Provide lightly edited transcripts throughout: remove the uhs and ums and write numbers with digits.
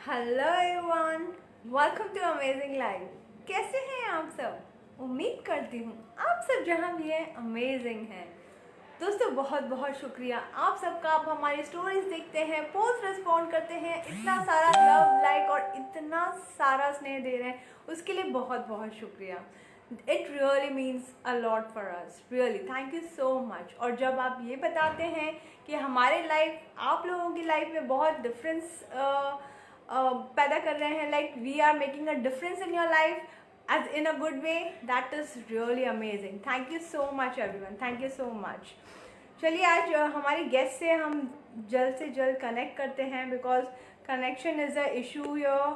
Hello everyone, welcome to amazing life. कैसे हैं आप सब? उम्मीद करती हूँ आप सब जहाँ भी हैं अमेजिंग हैं। दोस्तों बहुत बहुत शुक्रिया आप सबका। आप हमारी स्टोरीज देखते हैं, पोस्ट रिस्पॉन्ड करते हैं, इतना सारा लव लाइक और इतना सारा स्नेह दे रहे हैं, उसके लिए बहुत बहुत शुक्रिया। It really means a lot for us, really thank you so much. और जब आप ये बताते हैं कि हमारे लाइफ आप लोगों की लाइफ में बहुत डिफरेंस पैदा कर रहे हैं, like we are making a difference in your life as in a good way, that is really amazing. Thank you so much everyone, thank you so much. चलिए आज हमारी गेस्ट से हम जल्द से जल्द कनेक्ट करते हैं, because connection is a issue your.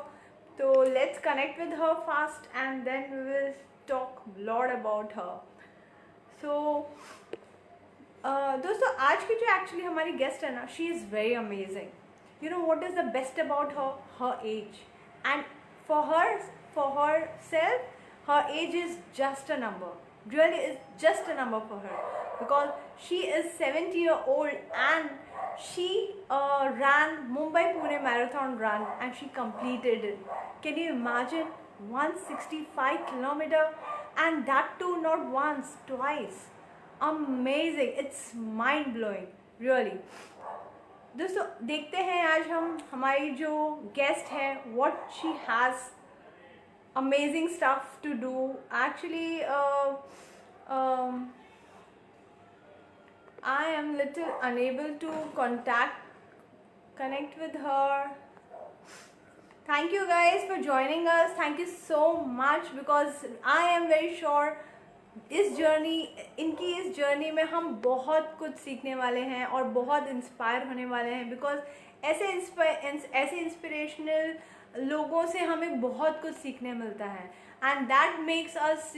तो let's connect with her fast and then we will talk lot about her. So दोस्तों आज की जो एक्चुअली हमारी गेस्ट है ना, she is very amazing. You know what is the best about her? Her age. And for herself, her age is just a number. Really is just a number for her, because she is 70-year-old and she ran Mumbai Pune marathon run and she completed it. Can you imagine 165 kilometer, and that too not once, twice. Amazing! It's mind blowing, really. दोस्तों देखते हैं आज हम हमारी जो guest है, what she has amazing stuff to do. Actually I am little unable to connect with her. Thank you guys for joining us. Thank you so much, because I am very sure इनकी इस journey में हम बहुत कुछ सीखने वाले हैं और बहुत इंस्पायर होने वाले हैं, बिकॉज ऐसे इंस्पिरेशनल लोगों से हमें बहुत कुछ सीखने मिलता है, एंड दैट मेक्स अस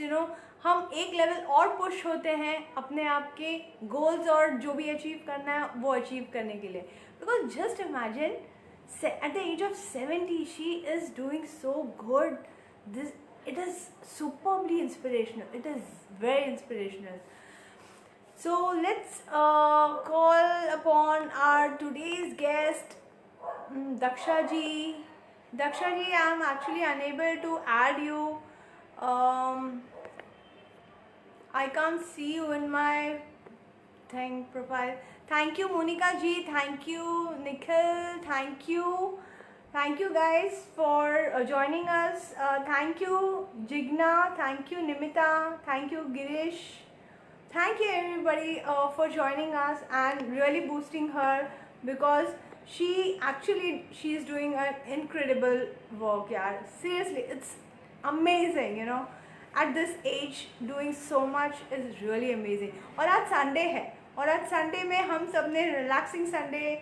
हम एक लेवल और पुश होते हैं अपने आप के गोल्स और जो भी अचीव करना है वो अचीव करने के लिए। Because just imagine at the age of 70 she is doing so good. It is superbly inspirational. It is very inspirational. So let's call upon our today's guest, Daksha ji. Daksha ji, I am actually unable to add you. I can't see you in my profile. Thank you Monica ji, thank you Nikhil, thank you guys for joining us. Thank you Jigna, thank you Nimita, thank you Girish, thank you everybody for joining us and really boosting her, because she is doing an incredible work, yaar. Seriously, it's amazing, at this age doing so much is really amazing. और आज Sunday है, और आज Sunday में हम सब ने relaxing Sunday,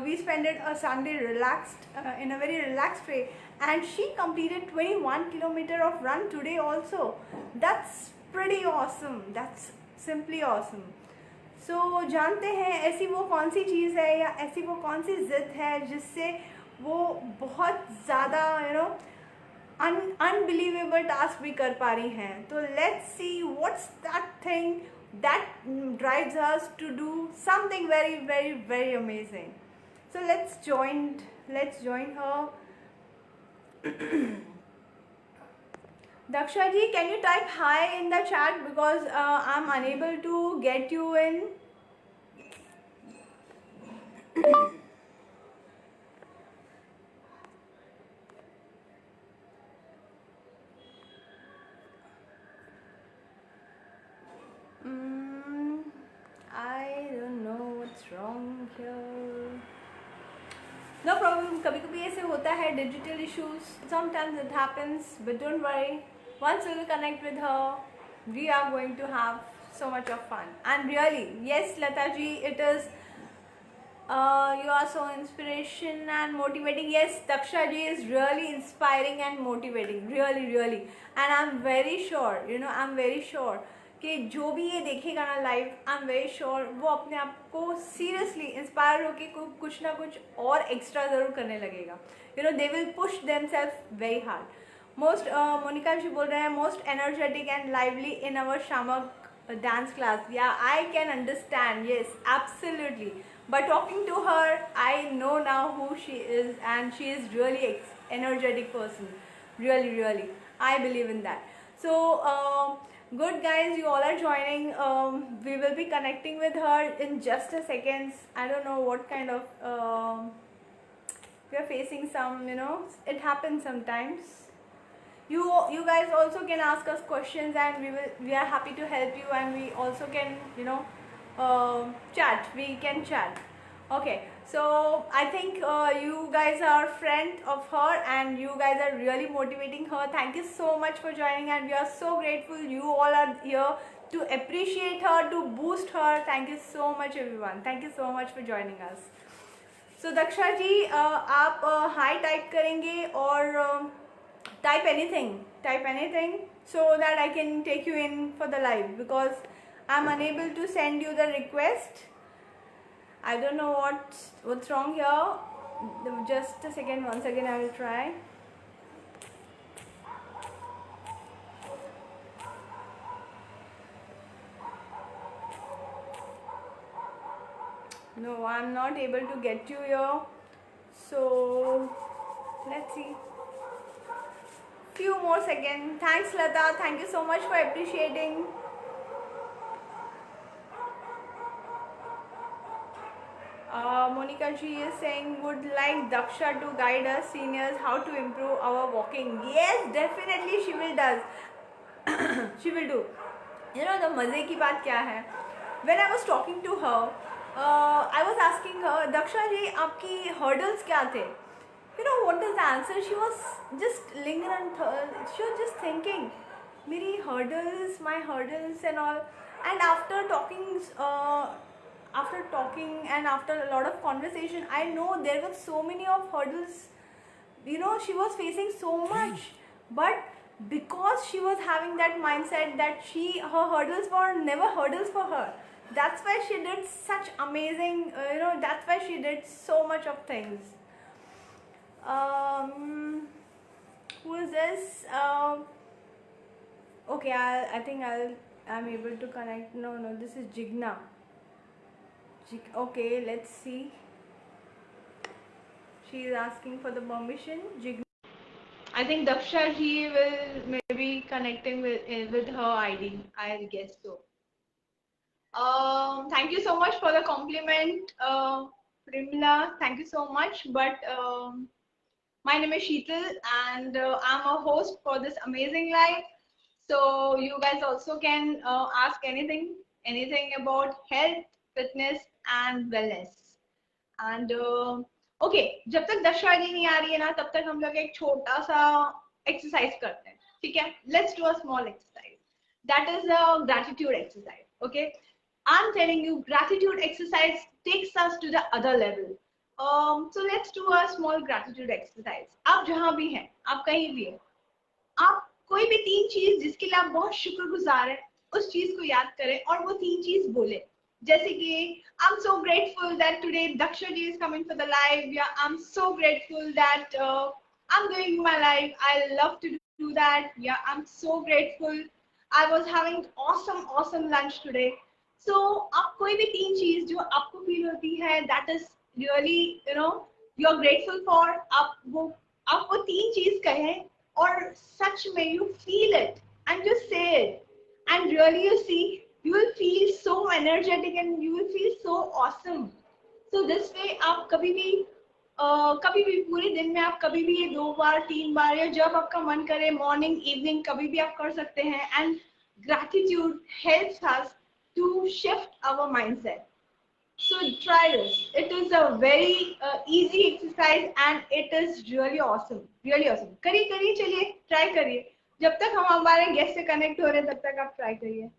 we spent a Sunday relaxed, in a very relaxed way, and she completed 21 kilometer of run today also. That's pretty awesome. That's simply awesome. So जानते हैं ऐसी वो कौन सी चीज़ है या ऐसी वो कौन सी ज़िद है जिससे वो बहुत ज़्यादा अनबिलीवेबल टास्क भी कर पा रही हैं। तो let's see what's that thing that drives us to do something very very very amazing. So let's join her. Daksha ji, can you type hi in the chat, because I'm unable to get you in. I don't know what's wrong here. No problem. कभी कभी ऐसे होता है, digital issues. Sometimes it happens, but don't worry. Once we will connect with her, we are going to have so much of fun. And really, yes, Lata ji, it is. You are so inspiration and motivating. Yes, Daksha ji is really inspiring and motivating. Really, really. And I'm very sure, I'm very sure कि जो भी ये देखेगा ना live, I am very sure वो अपने आप को सीरियसली इंस्पायर होकर कुछ ना कुछ और एक्स्ट्रा ज़रूर करने लगेगा। They will push themselves very hard. Most Monica ji बोल रहे हैं, most energetic and lively in our a dance class. Yeah, I can understand. Yes, absolutely. By talking to her, I know now who she is, and she is really energetic person. Really, really. I believe in that. So, good guys, you all are joining. We will be connecting with her in just a second. I don't know what kind of. We are facing some, it happens sometimes. You guys also can ask us questions, and we are happy to help you, and we also can chat. We can chat. Okay, so I think you guys are friend of her, and you guys are really motivating her. Thank you so much for joining, and we are so grateful you all are here to appreciate her, to boost her. Thank you so much everyone. Thank you so much for joining us. So Daksha ji आप high type करेंगे और type anything so that I can take you in for the live, because I'm unable to send you the request. I don't know what's wrong here. Just a second, once again I will try. No, I'm not able to get you here, so let's see. Few more seconds. Thanks Lata, thank you so much for appreciating. Monica G is saying, would like Daksha to guide us seniors how to improve our walking. Yes, definitely she will does. She will do. You know the मज़े की बात क्या है? When I was talking to her, I was asking her, Daksha जी आपकी hurdles क्या थे? You know what is the answer? She was just lingering. She was just thinking, मेरी hurdles, my hurdles and all. And after talking and after a lot of conversation, I know there were so many of hurdles. She was facing so much, but because she was having that mindset that her hurdles were never hurdles for her, that's why she did such amazing, that's why she did so much of things. Who is this? Okay, I think I'm able to connect. No, this is Jigna. Okay, let's see. She is asking for the permission. Jigna. I think Daksha ji will maybe connecting with her ID. I guess so. Thank you so much for the compliment, Primla. Thank you so much. But my name is Sheetal, and I'm a host for this amazing live. So you guys also can ask anything about health, fitness, and wellness. And okay जब तक दशा जी नहीं आ रही है ना, तब तक हम लोग एक छोटा सा एक्सरसाइज करते हैं. ठीक है, let's do a small exercise. That is a gratitude exercise. Okay, I am telling you, gratitude exercise takes us to the other level. So let's do a small gratitude exercise. आप जहां भी हैं, आप कहीं भी हैं, आप कोई भी 3 चीज जिसके लिए आप बहुत शुक्रगुजार हैं, उस चीज को याद करें और वो 3 चीज बोले. जैसे कि I'm so grateful that today Daksha ji is coming for the live. Yeah, I'm so grateful that I'm doing my live. I love to do that. Yeah, I'm so grateful. I was having awesome lunch today. So आप कोई भी 3 चीज जो आपको feel होती है, that is really, you're grateful for, आप वो 3 चीज कहें और सच में you feel it and just say it, and really you see you will feel so energetic and you will feel so awesome. So this way आप कभी भी पूरे दिन में आप कभी भी ये 2 बार 3 बार या जब आपका मन करे, मॉर्निंग इवनिंग कभी भी आप कर सकते हैं. And gratitude helps us to shift our mindset. So try this. It is a very easy exercise and it is really awesome. Really awesome. करिए चलिए try करिए. जब तक हम हमारे गेस्ट से कनेक्ट हो रहे हैं, तब तक आप ट्राई करिए.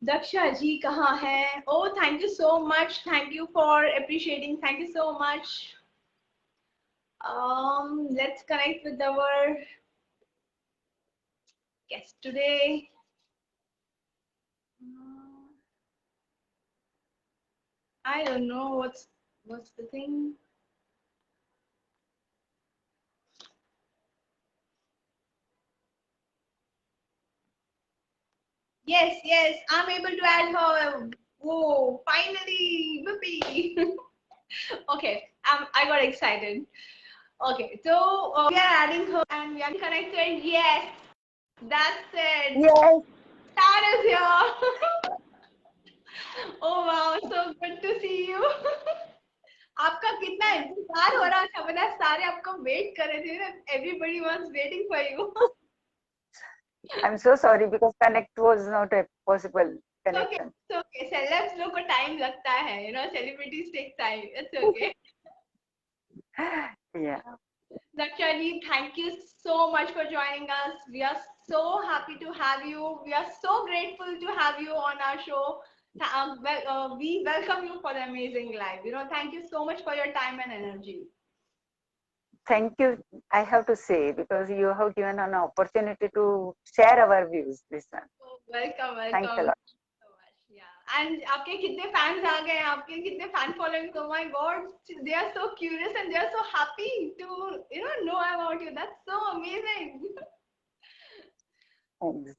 दक्षा जी कहाँ हैं? Oh, thank you so much. Thank you for appreciating. Thank you so much. Let's connect with our guest today. I don't know what's the thing. Yes, I'm able to add her. Whoa, finally, whoopee. Okay, I got excited. Okay, so we are adding her and we are connected. Yes, that's it. Yes. Star is here. Oh wow, so good to see you. आपका कितना इंतजार हो रहा था, मतलब सारे आपका wait कर रहे थे ना. Everybody was waiting for you. I'm so sorry because connect was not a possible Okay, connection. it's okay. Celebs लोग को time लगता है, you know, celebrities take time. It's okay. Yeah. Daksha ji, thank you so much for joining us. We are so happy to have you. We are so grateful to have you on our show. We welcome you for the amazing live. You know, thank you so much for your time and energy. Thank you. I have to say because you have given an opportunity to share our views. This one. So welcome, Thanks a welcome lot. so much. Yeah. And आपके कितने fans आ गए? आपके कितने fan following? Oh my God, they are so curious and they are so happy to know about you. That's so amazing. Thanks.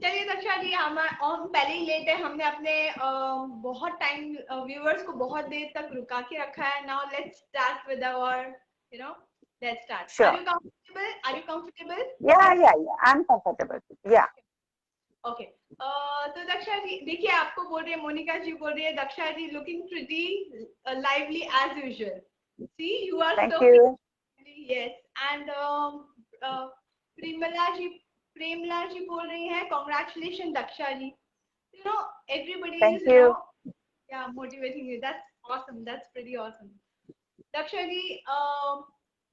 चलिए दक्षा जी, हम पहले ही late है. हमने अपने बहुत टाइम व्यूअर्स को बहुत देर तक रुका के रखा है. Now let's start with our let's start. Sure. Are you comfortable? Yeah. I'm comfortable. Yeah. Okay. तो दक्षा जी देखिए, आपको बोल रही है, मोनिका जी बोल रही है, Daksha ji looking pretty lively as usual. See you are Thank so. you. Yes, and Premla ji Premla ji बोल रही हैं, congratulations Daksha ji. You know, everybody Thank is you. yeah, motivating you. That's awesome. That's pretty awesome. Daksha जी,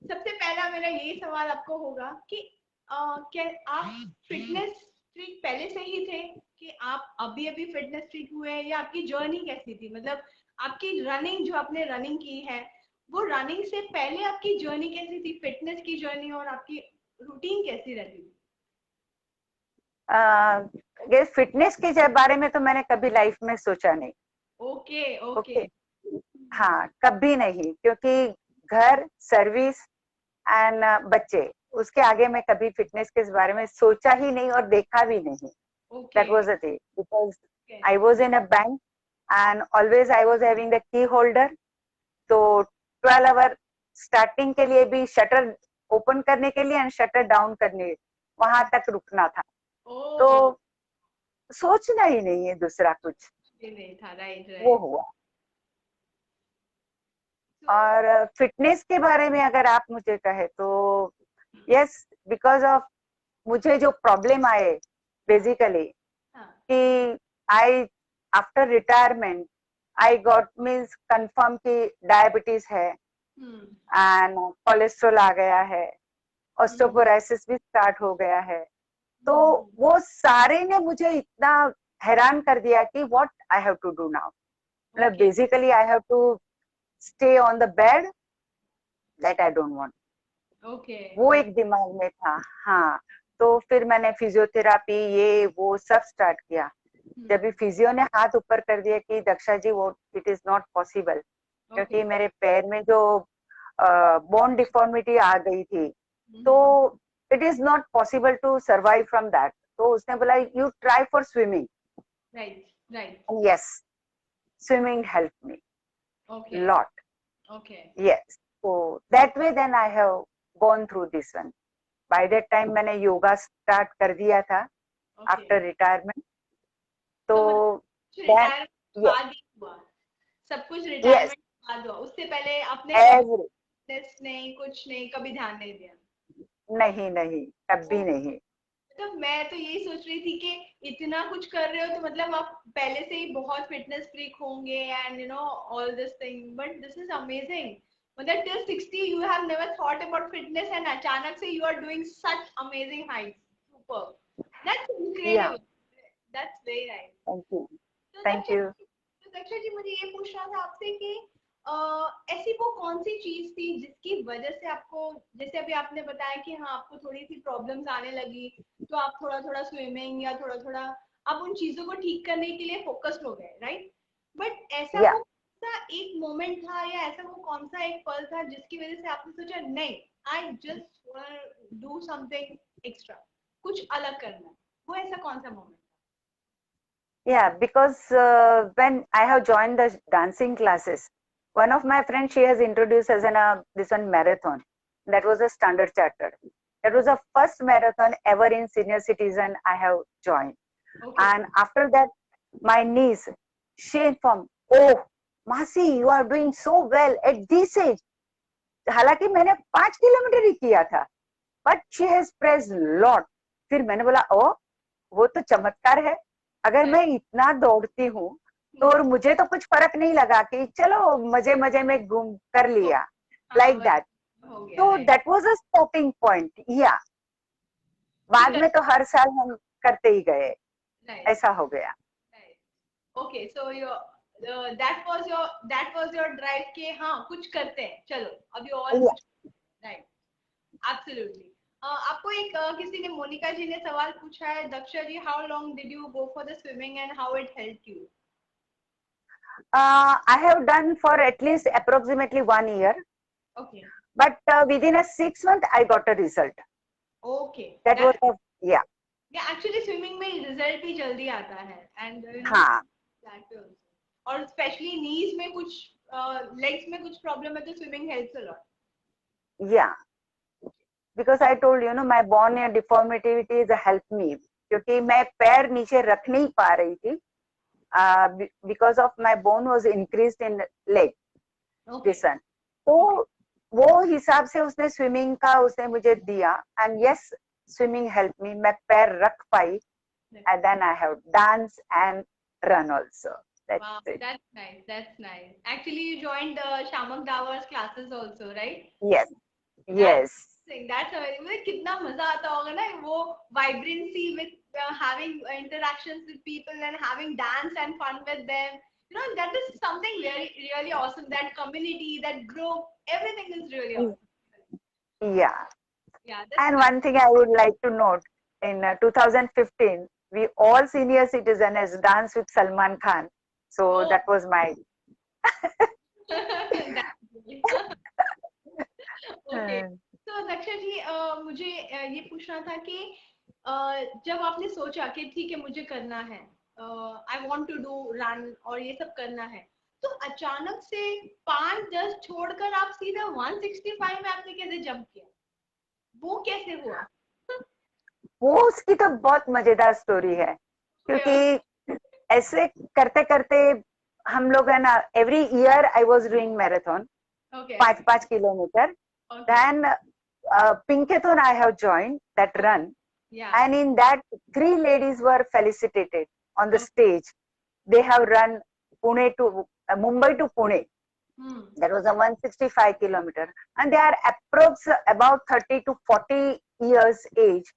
सबसे पहला मेरा यही सवाल आपको होगा कि क्या आप फिटनेस फ्रीक पहले से ही थे, कि आप अभी अभी फिटनेस फ्रीक हुए हैं, या आपकी जर्नी कैसी थी? मतलब आपकी रनिंग, जो आपने रनिंग की है, वो रनिंग से पहले आपकी जर्नी कैसी थी, फिटनेस की जर्नी, और आपकी रूटीन कैसी रहती थी? ये फिटनेस के बारे में तो मैंने कभी लाइफ में सोचा नहीं. Okay okay. ओके. हाँ, कभी नहीं, क्योंकि घर, सर्विस एंड बच्चे, उसके आगे मैं कभी फिटनेस के बारे में सोचा ही नहीं और देखा भी नहीं. That was the thing because I was in a bank and always I was having the key holder. तो 12 आवर स्टार्टिंग के लिए भी शटर ओपन करने के लिए एंड शटर डाउन करने, वहां तक रुकना था. तो सोचना ही नहीं है दूसरा कुछ. नहीं था. राइट वो हुआ. और फिटनेस के बारे में अगर आप मुझे कहे तो यस, बिकॉज ऑफ मुझे जो प्रॉब्लम आए बेसिकली, कि I after retirement I got means confirm कि डायबिटीज है एंड कोलेस्ट्रॉल आ गया है, ऑस्टियोपोरोसिस भी स्टार्ट हो गया है. तो वो सारे ने मुझे इतना हैरान कर दिया कि what I have to do now. मतलब basically I have to stay on the bed, that I don't want. वो एक दिमाग में था. हाँ, तो फिर मैंने फिजियोथेरापी ये वो सब स्टार्ट किया. जब भी फिजियो ने हाथ ऊपर कर दिया कि दक्षा जी वो इट इज नॉट पॉसिबल, क्योंकि मेरे पैर में जो बोन डिफॉर्मिटी आ गई थी, तो it is not possible to survive from that. तो उसने बोला you try for swimming. Right right. Yes, swimming help me lot. Yes, so that way then I have gone through this one. By that time मैंने yoga start कर दिया था after retirement. तो सब कुछ रिटायरमेंट बाद हुआ, उससे पहले आपने फिटनेस नहीं, कुछ नहीं, कभी ध्यान नहीं दिया? नहीं, कभी नहीं. तो मैं तो यही सोच रही थी कि इतना कुछ कर रहे हो तो मतलब आप पहले से ही बहुत फिटनेस फ्रीक होंगे and all this thing, but this is amazing. मतलब till 60 you have never thought about fitness and अचानक से you are doing such amazing heights. Super. That's incredible. That's very nice. Thank you. तो दक्षा जी, मुझे ये पूछना था आपसे कि ऐसी वो कौन सी चीज थी जिसकी वजह से आपको, जैसे अभी आपने बताया कि हाँ आपको थोड़ी सी प्रॉब्लम्स आने लगी, तो आप थोड़ा थोड़ा स्विमिंग या थोड़ा थोड़ा आप उन चीजों को ठीक करने के लिए फोकस्ड हो गए, राइट? बट ऐसा वो कौन सा एक मोमेंट था, या ऐसा वो कौन सा एक पल था जिसकी वजह से आपने सोचा नहीं, I just do something extra, कुछ अलग करना है? वो ऐसा कौन सा moment? Yeah, because when I have joined the dancing classes, one of my friends, she has introduced as this one marathon. That was a standard chartered. That was the first marathon ever in senior citizen I have joined. Okay. And after that, my niece, she informed, oh, Masi, you are doing so well at this age. हालांकि मैंने 5 kilometre ही किया था, but she has pressed lot. फिर मैंने बोला, ओ वो तो चमत्कार है. अगर मैं इतना दौड़ती हूँ तो और मुझे तो कुछ फर्क नहीं लगा कि चलो मजे मजे में घूम कर लिया, लाइक दैट. तो that was a stopping point. या बाद में तो हर साल हम करते ही गए, ऐसा हो गया. Okay, so your that was your drive के हाँ कुछ करते हैं, चलो अभी और कुछ. Right, absolutely. आपको एक किसी ने, मोनिका जी ने सवाल पूछा है, Daksha ji, how long did you go for the swimming and how it helped you? I have done for at least approximately 1 year. Okay. But within a 6 month, I got a result. Okay. That was a, yeah. Yeah, actually swimming में result भी जल्दी आता है, and हाँ. that also. और especially knees में कुछ legs में कुछ problem है तो swimming helps a lot. Yeah. Because I told you, my bone deformity is a help me. क्योंकि मैं पैर नीचे रख नहीं पा रही थी. Because of my bone was increased in leg. Okay. This one. तो वो हिसाब से उसने स्विमिंग का उसने मुझे दिया, and yes, swimming helped me. मैं पैर रख पाई, and then I have dance and run also. Wow, that's nice. That's nice. Actually, you joined Shamak Dawar's classes also, right? Yes. Yes. That's amazing. मुझे कितना मजा आता होगा ना वो vibrancy with having interactions with people and having dance and fun with them. You know, that is something really, really awesome. That community, that group, everything is really awesome. Yeah. Yeah. And one thing I would like to note, in 2015, we all senior citizens danced with Salman Khan. So that was my. Okay. तो दक्षा जी, मुझे ये पूछना था कि जब आपने सोचा कि ठीक है मुझे करना है, I want to do run और ये सब करना है, तो अचानक से 5-10 छोड़कर आप सीधा 165 में आपने कैसे जंप किया? वो कैसे हुआ? वो उसकी तो बहुत मजेदार स्टोरी है, क्योंकि ऐसे करते करते हम लोग है ना, every year I was doing marathon 5 kilometre. Then Pinkathon I have joined that run. Yeah. And in that 3 ladies were felicitated on the stage. They have run Pune to Mumbai to Pune. That was a 165 kilometer, and they are approx about 30 to 40 years age.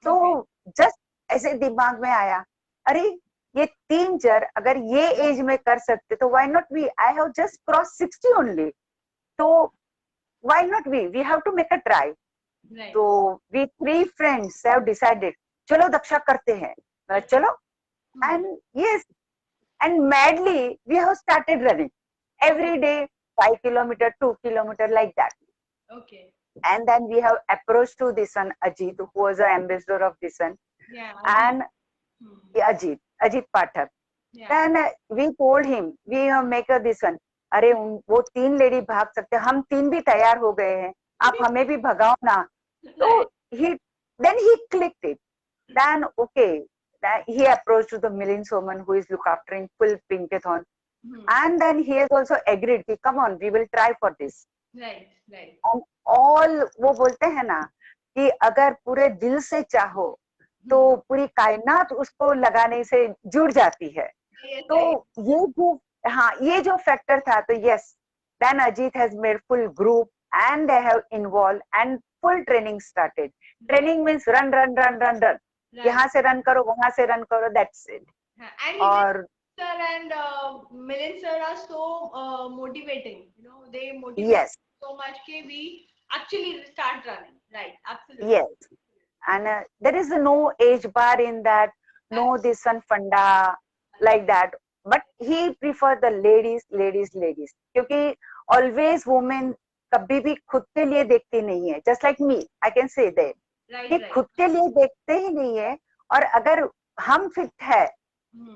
So just ऐसे दिमाग में आया, अरे ये 3 जर अगर ये as में कर सकते तो why not we? I have just crossed 60 only. So why not we? We have to make a try. Right. So we 3 friends have decided, चलो दक्षा करते हैं. चलो. And yes, and madly we have started running every day, 5 kilometer, 2 kilometer, like that. Okay. And then we have approached to this one Ajit, who was the ambassador of this one. Yeah. And Ajit Pathak. Yeah. Then we told him, we make this one. अरे वो 3 lady भाग सकते, हम 3 भी तैयार हो गए हैं, आप हमें भी भगाओ ना. तो then he clicked it. Then okay, then he approached to the Milind Soman, who is look after in full Pinkathon. And then he has also agreed कि come on, we will try for this. Right. And all वो बोलते हैं ना कि अगर पूरे दिल से चाहो तो पूरी कायनात उसको लगाने से जुड़ जाती है. तो ये जो फैक्टर था, तो yes, then Ajit has made full group and they have involved and full training started. Training means run. Right. यहाँ से रन करो, वहाँ से रन करो, that's it. And sir and Milind sir are so motivating. You know, they motivate so much that we actually start running. Right, absolutely. Yes, and there is no age bar in that, no this one funda like that. But he prefer the ladies. क्योंकि always women कभी भी खुद के लिए देखती नहीं है. Just like me, I can say that. कि खुद के लिए देखते ही नहीं है, और अगर हम फिट है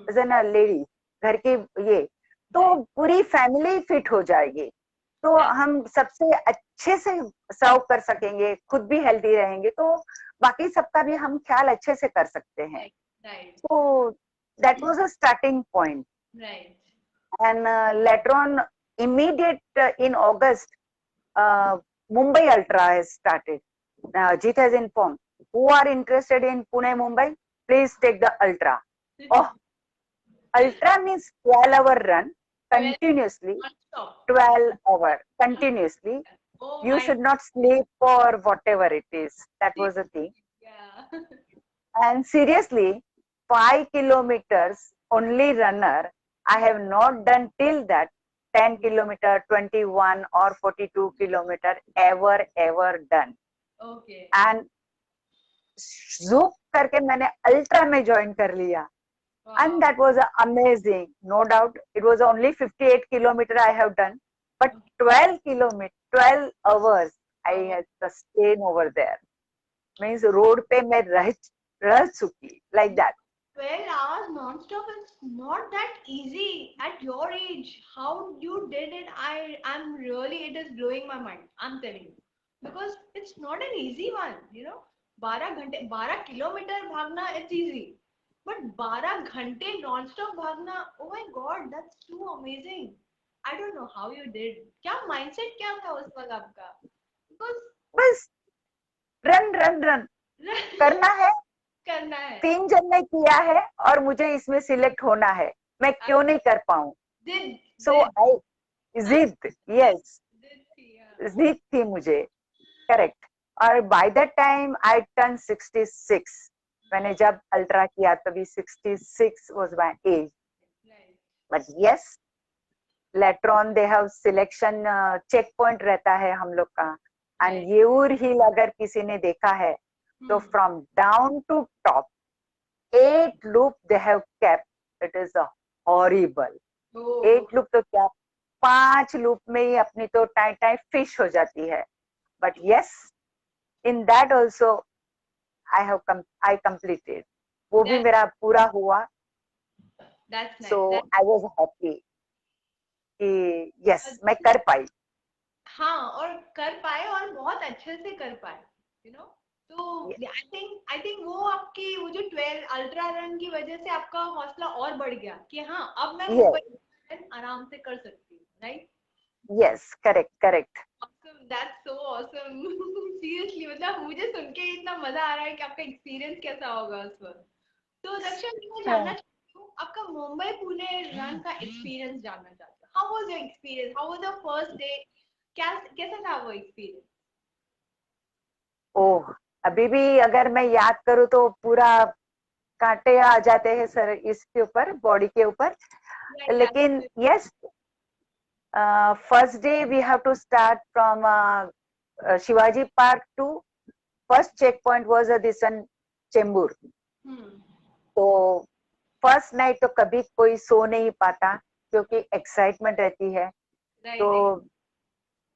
एज एन लेडी, घर की ये, तो पूरी फैमिली फिट हो जाएगी, तो हम सबसे अच्छे से सर्व कर सकेंगे, खुद भी हेल्दी रहेंगे, तो बाकी सबका भी हम ख्याल अच्छे से कर सकते हैं. So that was a starting point. Right. And later on, immediate in August, Mumbai Ultra has started. Jeet has informed. Who are interested in Pune Mumbai? Please take the Ultra. Oh, Ultra means 12-hour run continuously. 12 hour continuously. Oh You my. should not sleep or whatever it is. That was the thing. Yeah. And seriously, 5 kilometers only runner, I have not done till that 10 kilometer, 21 or 42 kilometer ever done. Okay. And zoop करके मैंने ultra में join कर लिया. Wow. And that was amazing. No doubt, it was only 58 kilometer I have done, but 12 kilometer, 12 hours I had sustained over there. Means road पे मैं रह चुकी, like that. 12 hours non-stop is not that easy at your age. How you did it, I'm really, it is blowing my mind. I'm telling you. Because it's not an easy one, you know. 12 घंटे 12 kilometre भागना it's easy. But 12 घंटे non-stop भागना, oh my god, that's too amazing. I don't know how you did. क्या mindset क्या था उस वक्त आपका? Because बस रन करना है. करना है. 3 जन ने किया है और मुझे इसमें सिलेक्ट होना है, मैं क्यों नहीं कर पाऊं. सो आई जिद, यस, जिद थी मुझे, करेक्ट. और by that time I turn 66. मैंने जब अल्ट्रा किया तभी 66 was my age. But yes, later on they have selection check point रहता है हम लोग का. एंड येऊर हिल अगर किसी ने देखा है तो from down to top 8 loop they have kept. It is a horrible. 8 loop तो क्या, 5 loop में ही अपनी तो टाइट फिश हो जाती है. But yes, in that also I completed. वो भी मेरा पूरा हुआ. That's nice. So I was happy कि yes मैं कर पाई. हाँ, और कर पाए और बहुत अच्छे से कर पाए, you know. तो आई थिंक वो आपकी वो जो 12 अल्ट्रा रन की वजह से आपका हौसला और बढ़ गया कि हाँ अब मैं मुंबई आराम से कर सकती हूँ, right? Yes, correct. Awesome, that's so awesome. Seriously, मतलब मुझे सुन के इतना मजा आ रहा है कि आपका एक्सपीरियंस कैसा होगा उस वक्त. तो दक्षिण मैं जानना चाहती हूँ आपका मुंबई पुणे रन का एक्सपीरियंस जानना चाहती हूँ. How was your experience? How was your first day? कैसा था वो एक्सपीरियंस? ओह, अभी भी अगर मैं याद करूँ तो पूरा कांटे आ जाते हैं सर इसके ऊपर, बॉडी के ऊपर. लेकिन yes, first day we have to start from Shivaji Park to first checkpoint was this one Chembur. तो फर्स्ट नाइट तो कभी कोई सो नहीं पाता क्योंकि एक्साइटमेंट रहती है. तो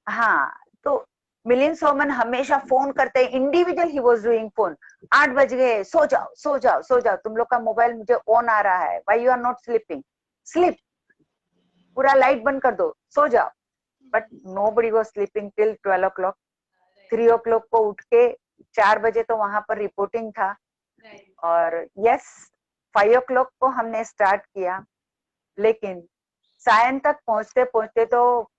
हाँ, तो मिलिंद सोमन हमेशा फोन करते हैं, individual he was doing phone. 8 बज गए, सो जाओ, तुम लोग का मोबाइल मुझे ऑन आ रहा है, why you are not sleeping, sleep, पूरा लाइट बंद कर दो, सो जाओ. But nobody was sleeping till 12 o'clock. 3 o'clock को उठ के 4 बजे तो वहां पर रिपोर्टिंग था. और यस, 5 o'clock को हमने स्टार्ट किया. लेकिन सायन तक पहुंचते पहुंचते तो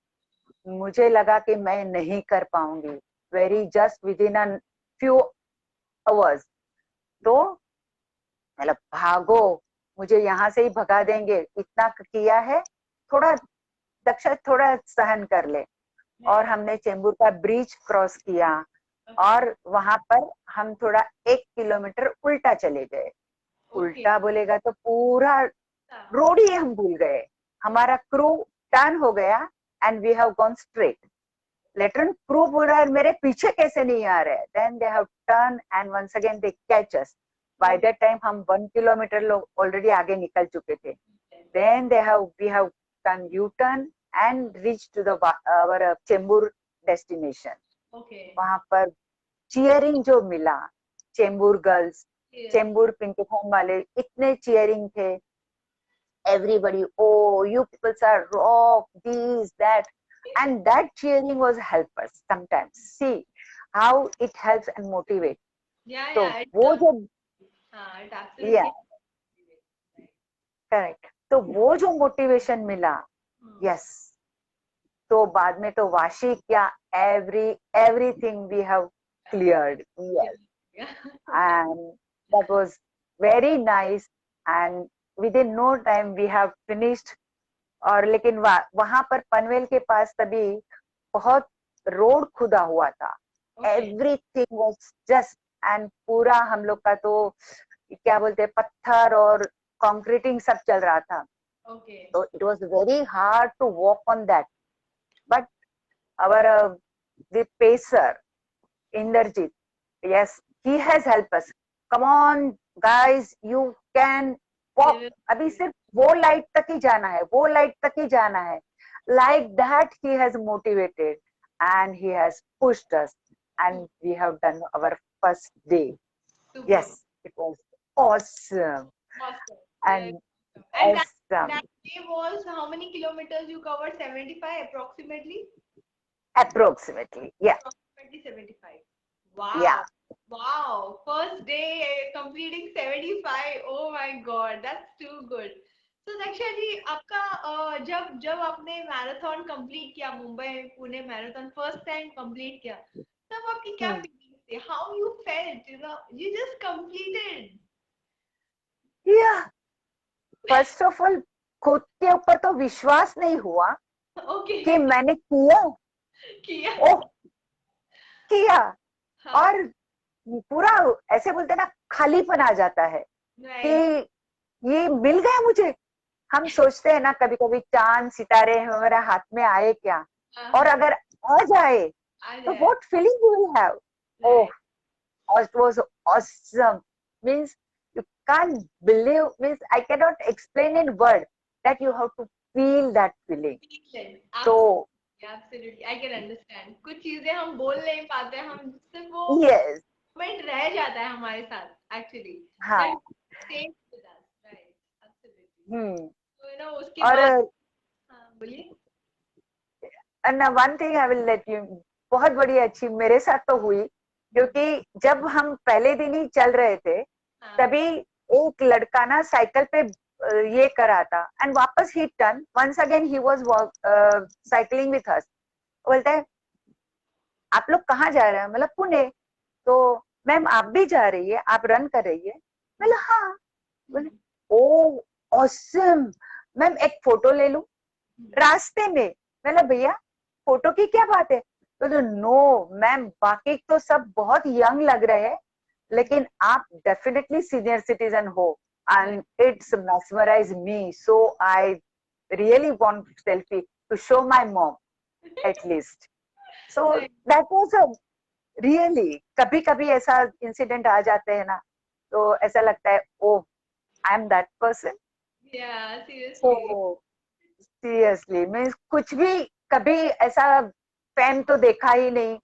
मुझे लगा कि मैं नहीं कर पाऊंगी, very just with in a few hours. तो मतलब भागो, मुझे यहाँ से ही भगा देंगे, इतना किया है, थोड़ा दक्षा थोड़ा सहन कर ले. और हमने चेंबूर का ब्रिज क्रॉस किया और वहां पर हम थोड़ा 1 किलोमीटर उल्टा चले गए. उल्टा बोलेगा तो पूरा रोड ही हम भूल गए. हमारा क्रू टर्न हो गया and we have gone straight. Later crew बोल रहा है मेरे पीछे कैसे नहीं आ रहे. Then they have turn and once again they catch us. By that time हम 1 किलोमीटर लोग ऑलरेडी आगे निकल चुके थे. Then we have done U-turn and reached to the our Chembur destination. वहां पर चियरिंग जो मिला, Chembur girls, Chembur pink home वाले इतने चियरिंग थे. everybody, oh, you people are rock, these, that, and that cheering was help us sometimes. See how it helps and motivate. Yeah, तो yeah, it वो does. जो It yeah, absolutely. correct. तो वो जो motivation मिला, Hmm. yes. तो बाद में तो वाशी क्या, everything we have cleared, yes. Yeah. And that was very nice, and within no time we have finished. और लेकिन वहां पर पनवेल के पास तभी बहुत रोड खुदा हुआ था, Okay. Everything was just, and पूरा हम लोग का तो क्या बोलते हैं, पत्थर और कंक्रीटिंग सब चल रहा था. Okay. So it was very hard to walk on that, but our the pacer Inderjit, yes, he has helped us. Come on guys, you can walk. अभी सिर्फ वो लाइट तक ही जाना है, वो लाइट तक ही जाना है. Like that he has motivated and he has pushed us, and we have done our first day. Super. Yes, it was awesome. Awesome. And And that awesome. day was how many kilometers you covered? 75 approximately? Approximately, yeah. Approximately 75. Wow. Yeah. Wow. First day completing 75. Oh my God. That's too good. So actually आपका जब जब आपने marathon complete किया, Mumbai Pune marathon first time complete किया, तब आपकी क्या feelings थी? How you felt, you just completed? Yeah. First of all खुद के ऊपर तो विश्वास नहीं हुआ Okay. कि मैंने किया. किया. ओह, किया. हाँ. और पूरा ऐसे बोलते ना, खालीपन आ जाता है कि Right. ये मिल गया मुझे. हम सोचते हैं ना कभी कभी चांद सितारे हमारे हाथ में आए क्या, और अगर आ जाए तो what feeling you will have. Oh, it was awesome. Means you can't believe, means I cannot explain in word, that you have to feel that feeling. So Absolutely, I can understand. कुछ चीजें हम बोल नहीं पाते, हम सिर्फ वो yes, moment रह जाता है हमारे साथ. Actually, हाँ. that stays with us, right? Absolutely. So उसके और बाद हाँ बोलिए. and one thing I will let you, बहुत बड़ी अच्छी मेरे साथ तो हुई, क्योंकि जब हम पहले दिन ही चल रहे थे तभी एक लड़का ना साइकिल पे ये करा था, एंड वापस ही टर्न वंस अगेन ही वाज साइकिलिंग विथ अस. बोलता है आप लोग कहाँ जा रहे हैं, मतलब पुणे. तो मैम आप भी जा रही है, आप रन कर रही है. मतलब हाँ. बोले ओ ऑसम, मैम एक फोटो ले लूं रास्ते में. मतलब भैया फोटो की क्या बात है. तो नो मैम, बाकी तो सब बहुत यंग लग रहे हैं, लेकिन आप डेफिनेटली सीनियर सिटीजन हो, and it's mesmerized me, so I really want selfie to show my mom at least. So that was a really, कभी कभी ऐसा इंसिडेंट आ जाते हैं ना, तो ऐसा लगता है oh I am that person. Yeah, seriously. So seriously means कुछ भी कभी ऐसा फैन तो देखा ही नहीं.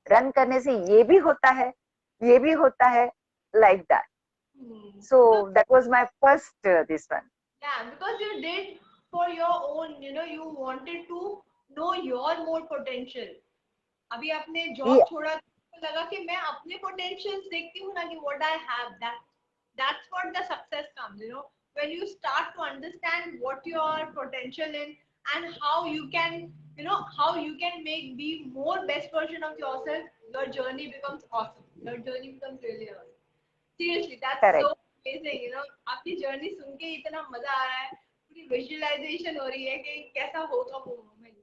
रन करने से ये भी होता है, ये भी होता है, like that. So that was my first this one. Yeah, because you did for your own, you wanted to know your more potential. अभी आपने जॉब छोड़ा तो लगा कि मैं अपने पोटेंशियल्स देखती हूँ ना, कि what I have, that's what the success comes, when you start to understand what your potential in, and how you can, how you can be more best version of yourself. Your journey becomes awesome. Your journey becomes really awesome. Seriously, that's so amazing. आपकी journey सुन के इतना मजा आ रहा है, पूरी visualisation हो रही है कि कैसा होगा वो मोमेंट.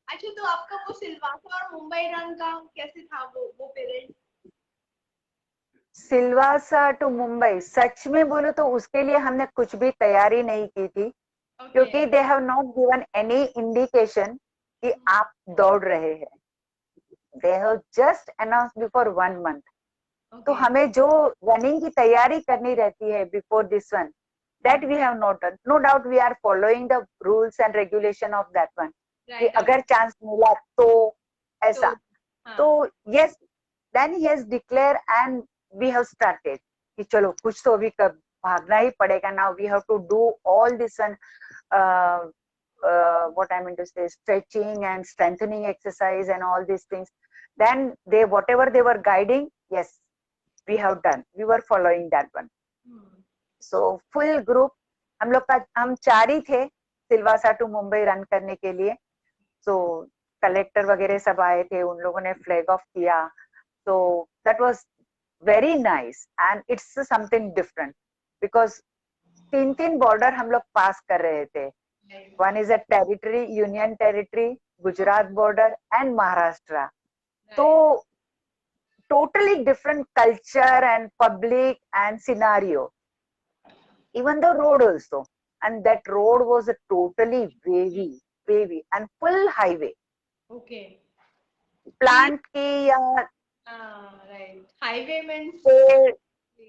अच्छा, तो आपका वो सिलवासा और मुंबई रन का कैसे था, वो पीरियड? सिलवासा टू मुंबई, सच में बोलो तो उसके लिए हमने कुछ भी तैयारी नहीं की थी, क्योंकि they have not given any indication कि आप दौड़ रहे हैं. They have just announce before 1 month. तो हमें जो रनिंग की तैयारी करनी रहती है before this one, that we have not done. No doubt we are following the rules and regulation of that one, कि अगर चांस मिला तो ऐसा. तो yes, then he has declare and we have started कि चलो कुछ तो अभी भागना ही पड़ेगा. Now we have to do all this and what I mean to say, stretching and strengthening exercise and all these things. Then they, whatever they were guiding, yes, we have done. We were following that one. So full group, हम 4 ही थे Silvassa to Mumbai run करने के लिए. So collector वगैरह सब आए थे, उन लोगों ने फ्लैग ऑफ किया. So that was very nice and it's something different because 3 border हम लोग पास कर रहे थे. One is a territory, union territory, Gujarat border and Maharashtra. So totally different culture and public and scenario. Even the road also, and that road was a totally wavy and full highway. Okay. Plant ki ya right. Highway means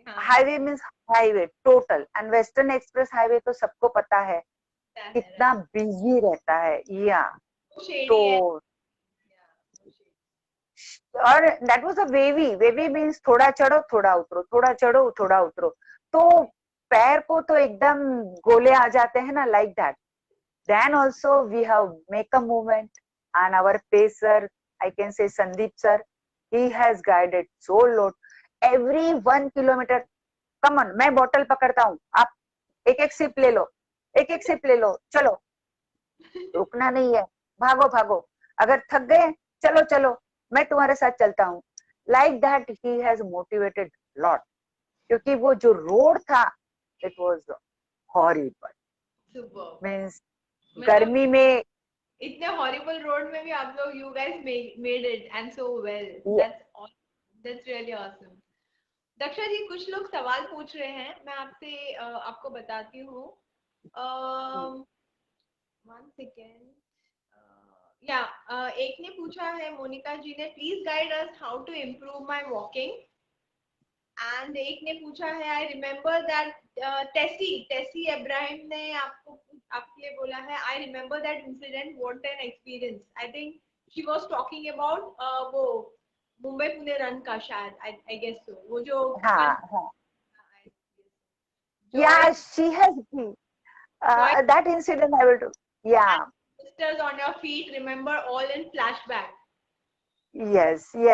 highway means highway total, and Western Express Highway तो सबको पता है कितना busy रहता है. या तो और that was a wavy means थोड़ा चढ़ो थोड़ा उतरो, थोड़ा चढ़ो थोड़ा उतरो, तो पैर को तो एकदम गोले आ जाते हैं ना, like that. Then also we have make a movement and our pacer, I can say Sandeep sir, he has guided so lot. Every 1 kilometer, come on, मैं बॉटल पकड़ता हूँ, आप एक सिप ले लो, एक सिप ले लो, चलो, रुकना नहीं है, भागो भागो, अगर थक गए चलो चलो, मैं तुम्हारे साथ चलता हूँ. Like that he has motivated lot. क्योंकि वो जो रोड था, it was horrible. Super. Means गर्मी में इतने horrible road में भी आप लोग you guys made it and so well. Yeah. That's really awesome. Daksha जी, कुछ लोग सवाल पूछ रहे हैं, मैं आपसे आपको बताती हूँ. One second. एक ने पूछा है, मोनिका जी ने, please guide us how to improve my walking. And एक ने पूछा है, I remember that Tessy Ibrahim ने आपके लिए बोला है, I remember that incident, what an experience. I think she was talking about वो मुंबई पुणे रन का, शायद आई गेस सो, वो जो yeah, she has that incident I will do. Yeah, sisters on your feet, remember all in flashback. Yes. And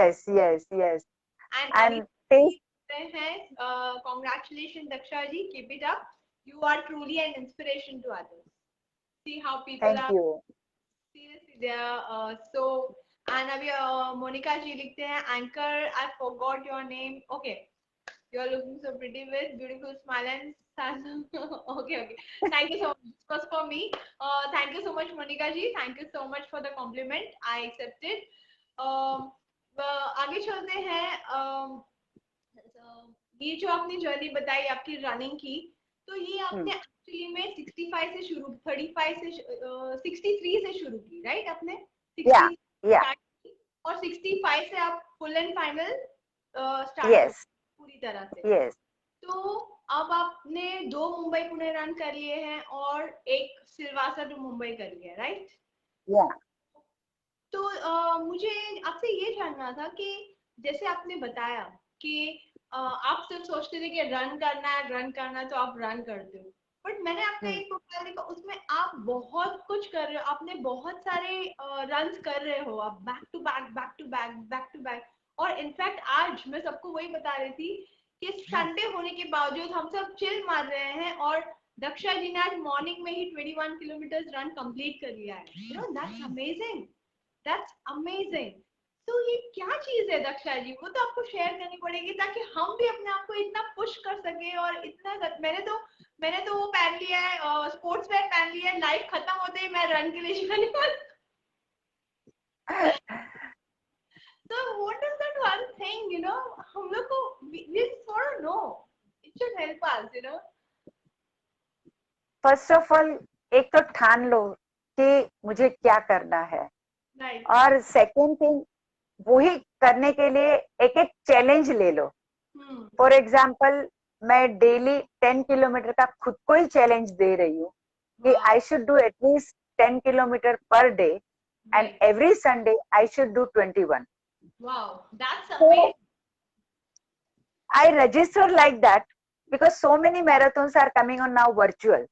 congratulations Daksha ji, keep it up. You are truly an inspiration to others. See how people thank are you. Seriously they are so. And अभी मोनिका जी लिखते हैं, anchor, I forgot your name. Okay, you are looking so pretty with beautiful smile and okay. Thank you so much. This was for me. Thank you so much, Monica ji. Thank you so much for the compliment. I accept it. आगे चलते हैं. ये जो आपने journey बताई आपकी running की, तो ये आपने एक्चुअली में 65 से शुरू, 35 से 63 से शुरू की, राइट? आपने 60 और 65 से आप फुल एंड फाइनल स्टार्ट पूरी तरह से. तो अब आपने 2 मुंबई पुणे रन कर लिए हैं और एक सिलवासा टू मुंबई कर लिया, राइट? तो मुझे आपसे ये जानना था कि जैसे आपने बताया कि आप सिर्फ सोचते थे कि रन करना है तो आप रन करते हो, बट मैंने आपका एक प्रोफाइल देखा, उसमें आप बहुत कुछ कर रहे हो, आपने बहुत सारे रन्स कर रहे हो, आप बैक टू बैक. और इनफैक्ट आज मैं सबको वही बता रही थी कि संडे होने के बावजूद हम सब चिल मार रहे हैं और दक्षा जी ने आज मॉर्निंग में ही 21 किलोमीटर रन कंप्लीट कर लिया है. You know, that's amazing. तो ये क्या चीज है दक्षा जी, वो तो आपको शेयर करनी पड़ेगी ताकि हम भी अपने आप को इतना पुश कर सके. और इतना मैंने तो वो पहन लिया है, स्पोर्ट्स वेयर पहन लिया है, लाइफ खत्म होते ही मैं रन के लिए जाने वाली. So what is that one thing, you know, हम लोग को we just want to know, it should help us, you know. First of all, एक तो ठान लो कि मुझे क्या करना है, right. और सेकंड थिंग, वही करने के लिए एक चैलेंज ले लो. फॉर एग्जाम्पल, मैं डेली 10 किलोमीटर का खुद को ही चैलेंज दे रही हूँ कि I should do at least 10 kilometre per day, and every Sunday I should do 21. Wow, that's amazing. I register like that because so many marathons are coming on now virtual,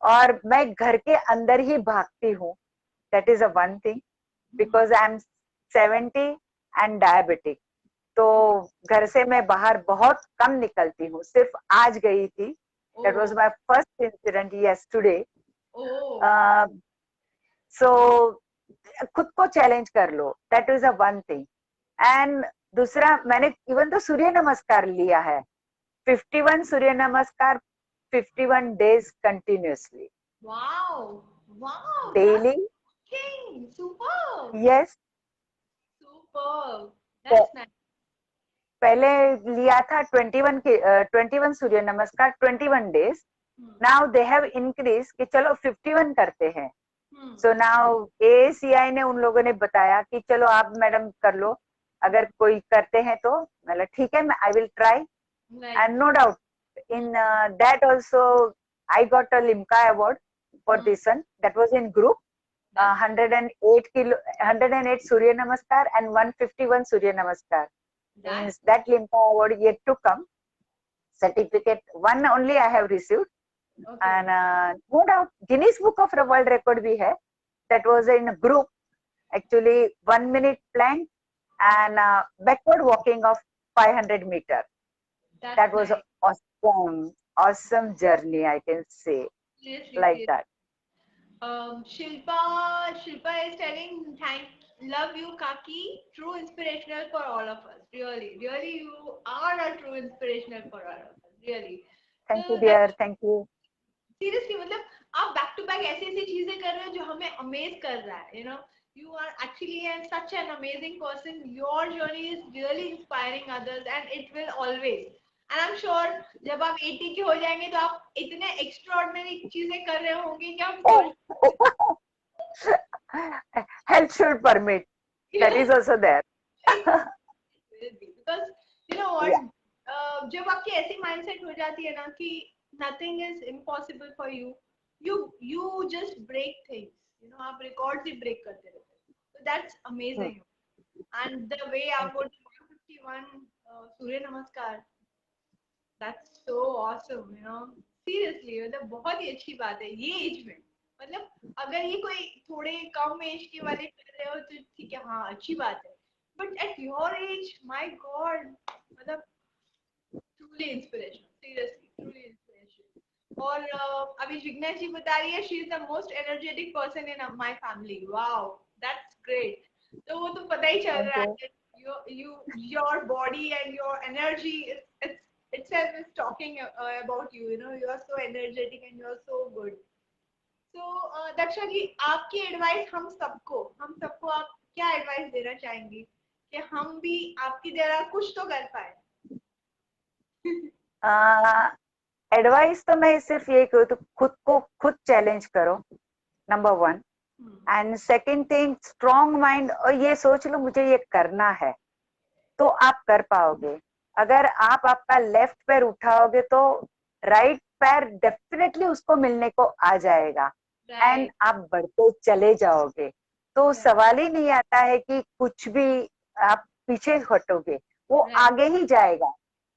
और मैं घर के अंदर ही भागती हूँ. That is a one thing, because I am 70 and diabetic. तो घर से मैं बाहर बहुत कम निकलती हूँ, सिर्फ आज गई थी. That was my first incident yesterday. So खुद को चैलेंज कर लो, that is a one thing. And दूसरा, मैंने इवन तो सूर्य नमस्कार लिया है, 51 सूर्य नमस्कार 51 days continuously. Wow, wow, Daily. king, superb. Yes. Superb. That's nice. पहले लिया था 21 सूर्य नमस्कार 21 days. Now they have increased कि चलो 51 करते हैं. So now AACI ने उन लोगों ने बताया कि चलो आप मैडम कर लो, अगर कोई करते हैं तो. मतलब ठीक है, मैं I will try. And no doubt in that also I got a Limca award for this one. That was in group. 108 Surya Namaskar and 151 Surya Namaskar. Means that Limca award yet to come. Certificate one only I have received. Okay. And no doubt Guinness Book of the World Record we have. That was in a group. Actually 1 minute plank and backward walking of 500 meter. That was an awesome journey, I can say. Yes, like that. Shilpa is telling, love you, Kaki. True inspirational for all of us. Really, you are a true inspirational for all of us. Really. Thank you, dear. Thank you. Seriously, मतलब आप back to back ऐसी चीजें कर रहे हो जो हमें amaze कर रहा है. You know, you are actually such an amazing person. Your journey is really inspiring others, and it will always. And I'm sure जब आप 80 के हो जाएंगे तो आप इतने extraordinary चीजें कर रहे होंगे कि आप health should permit. That is also there. Because you know what, जब आपकी ऐसी mindset हो जाती है ना कि nothing is impossible for you, you just break things. You know, आप records ही break करते रहते हैं. So that's amazing. And the way आप बोल 151 सूर्य नमस्कार, that's so awesome, you know. Seriously, मतलब बहुत ही अच्छी बात है ये एज में. मतलब अगर ये कोई थोड़े कम एज के वाले कर रहे हो तो ठीक है, हाँ अच्छी बात है. But at your age, my God, मतलब truly inspiration. Seriously, truly inspiration. और अभी जिग्नेश जी बता रही है, she is the most energetic person in my family. Wow, that's great. तो वो तो पता ही चल रहा है. Your body and your energy itself is talking about you. You know, you are so energetic and you are so good. So Daksha जी, आपकी advice हम सबको आप क्या एडवाइस देना चाहेंगी कि हम भी आपकी तरह कुछ तो कर पाए? एडवाइस तो मैं सिर्फ ये कहूँ तो खुद को खुद चैलेंज करो, number 1. And second thing, strong mind, और ये सोच लो मुझे ये करना है तो आप कर पाओगे. अगर आप आपका लेफ्ट पैर उठाओगे तो राइट पैर डेफिनेटली उसको मिलने को आ जाएगा. एंड आप बढ़ते चले जाओगे. तो सवाल ही नहीं आता है कि कुछ भी आप पीछे हटोगे, वो आगे ही जाएगा.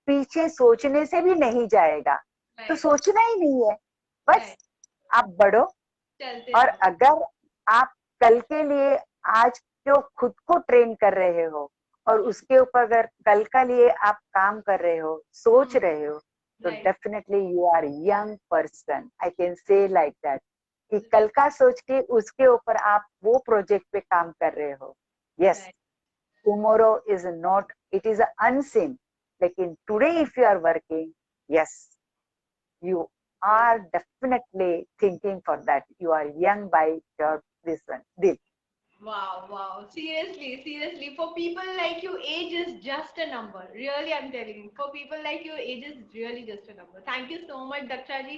पीछे सोचने से भी नहीं जाएगा. तो सोचना ही नहीं है, बस आप बढ़ो. और अगर आप कल के लिए आज जो खुद को ट्रेन कर रहे हो और उसके ऊपर अगर कल का लिए आप काम कर रहे हो, सोच रहे हो, तो definitely you are young person. I can say like that कि कल का सोच के उसके ऊपर आप वो प्रोजेक्ट पे काम कर रहे हो. Yes, tomorrow is not, it is unseen. लेकिन today if you are working, yes, you are definitely thinking for that. You are young by your this one, Dil. Wow. Seriously, for people like you, age is just a number. Really, I'm telling you, for people like you, age is really just a number. Thank you so much, Daksha ji.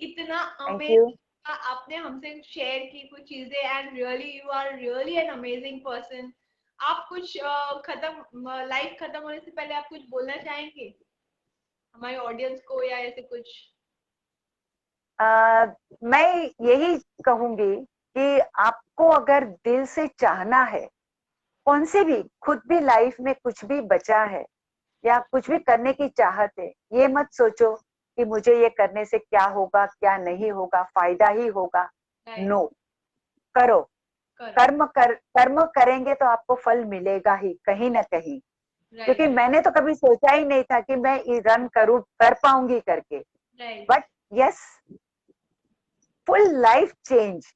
इतना amazing आपने हमसे share की कुछ चीजें, and really you are really an amazing person. आप कुछ life खत्म होने से पहले आप कुछ बोलना चाहेंगे हमारे ऑडियंस को या ऐसे कुछ? मैं यही कहूंगी कि आपको अगर दिल से चाहना है, कौन से भी, खुद भी लाइफ में कुछ भी बचा है या कुछ भी करने की चाहत है, ये मत सोचो कि मुझे ये करने से क्या होगा क्या नहीं होगा, फायदा ही होगा। नो, करो। कर्म करेंगे तो आपको फल मिलेगा ही कहीं ना कहीं। क्योंकि मैंने तो कभी सोचा ही नहीं था कि मैं रन करूं, कर पाऊंगी करके। But yes, full life change.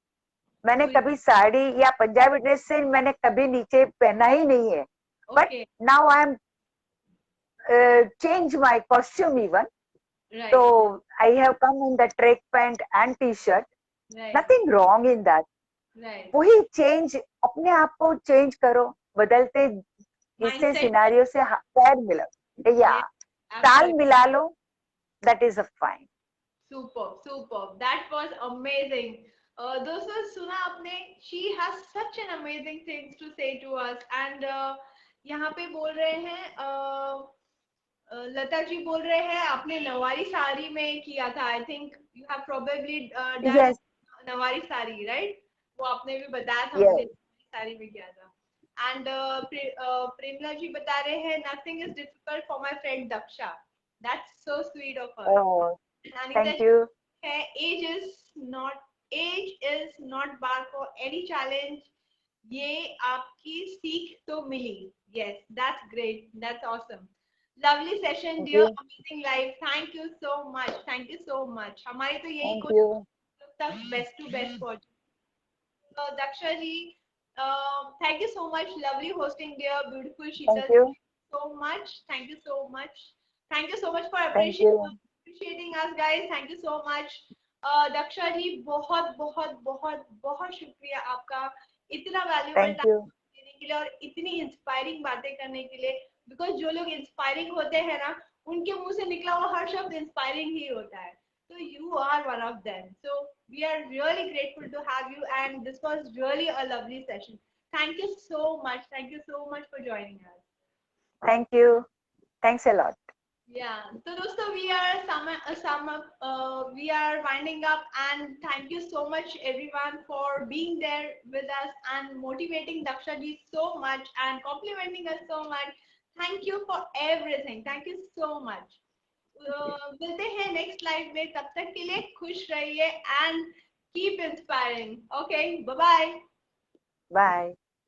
मैंने कभी साड़ी या पंजाबी ड्रेस से मैंने कभी नीचे पहना ही नहीं है। But now I am change my costume even. तो I have come in the track pant and T shirt, nothing wrong in that. वही चेंज, अपने आप को चेंज करो, बदलते इससे सिनारियो से पैर मिला या ताल मिला लो, that is a fine. Superb, that was amazing. दोस्तों सुना आपने, she has such an amazing things to say to us and यहाँ पे बोल रहे हैं लता जी बोल रहे हैं आपने नवारी साड़ी में किया था। I think you have probably done Nauvari sari, right? वो आपने भी बताया था मुझे, साड़ी में किया था। एंड प्रेमला जी बता रहे हैं nothing is difficult for my friend Daksha. That's so sweet of her. Thank you. age is not bar for any challenge. ये आपकी सीख तो मिली। Yes, that's great. That's awesome. Lovely session, dear. Amazing life. Thank you so much. Thank you so much. हमारी तो यही कोशिश तक best to best पहुंचे। Daksha ji, thank you so much. Lovely hosting, dear. Beautiful Sheetal. Thank you so much. Thank you so much. Thank you so much for appreciating us, guys. Thank you so much. Daksha जी बहुत बहुत बहुत बहुत शुक्रिया आपका इतना valuable time देने के लिए और इतनी इंस्पायरिंग बातें करने के लिए। बिकॉज जो लोग इंस्पायरिंग होते हैं ना, उनके मुंह से निकला हुआ हर शब्द इंस्पायरिंग ही होता है। So you are one of them. So we are really grateful to have you, and this was really a lovely session. Thank you so much. Thank you so much for joining us. Thank you. Thanks a lot. Yeah. So dosto, we are winding up, and thank you so much everyone for being there with us and motivating Daksha ji so much and complimenting us so much. Thank you for everything. Thank you so much. मिलते हैं next live में, तब तक के लिए खुश रहिए and keep inspiring. Okay, bye bye. Bye.